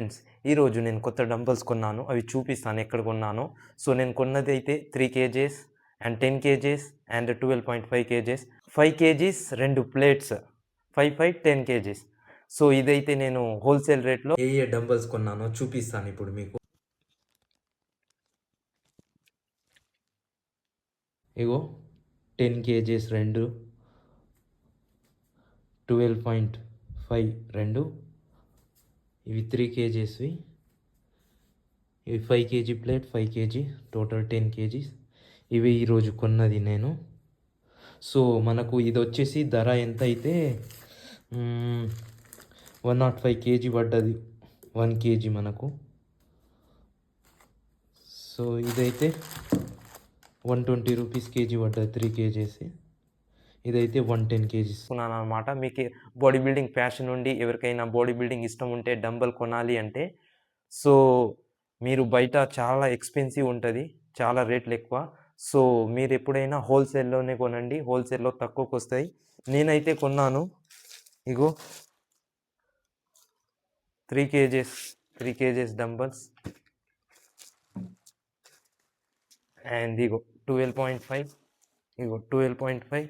Friends, ఈరోజు నేను కొత్త డంబెల్స్ కొన్నాను. అవి చూపిస్తాను ఎక్కడ కొన్నానో. సో, నేను కొన్నదైతే 3 kgs and 10 kgs and 12.5 kgs. 5 kgs 2 plates. 5, 5, 10 kgs. So, ఇదైతే నేను హోల్‌సేల్ రేట్‌లో ఏ డంబెల్స్ కొన్నానో చూపిస్తాను ఇప్పుడు మీకు. ఇగో 10 కేజీస్ 2, 12.5 2, ఇవి 3 కేజీస్‌వి. ఇవి 5 KG plate, 5 KG, total 10 kgs. ఇవి ఈరోజు కొన్నది నేను. సో, మనకు ఇది వచ్చేసి ధర ఎంత అయితే 105 కేజీ పడ్డది. 1 కేజీ మనకు. సో, ఇదైతే 120 రూపీస్ కేజీ పడ్డది 3 కేజీస్. ఇదైతే 110 కేజీస్ కొన్నాను అనమాట. మీకు బాడీ బిల్డింగ్ ప్యాషన్ ఉండి ఎవరికైనా బాడీ బిల్డింగ్ ఇష్టం ఉంటే డంబెల్ కొనాలి అంటే, సో మీరు బయట చాలా ఎక్స్‌పెన్సివ్ ఉంటది. చాలా రేట్లు ఎక్కువ. సో, మీరెప్పుడైనా హోల్‌సేల్‌లోనే కొనండి. హోల్‌సేల్‌లో తక్కువకొస్తాయి. నేనైతే కొన్నాను. ఇగో 3 kgs, 3 kgs dumbbells. And ego 12.5, ego 12.5,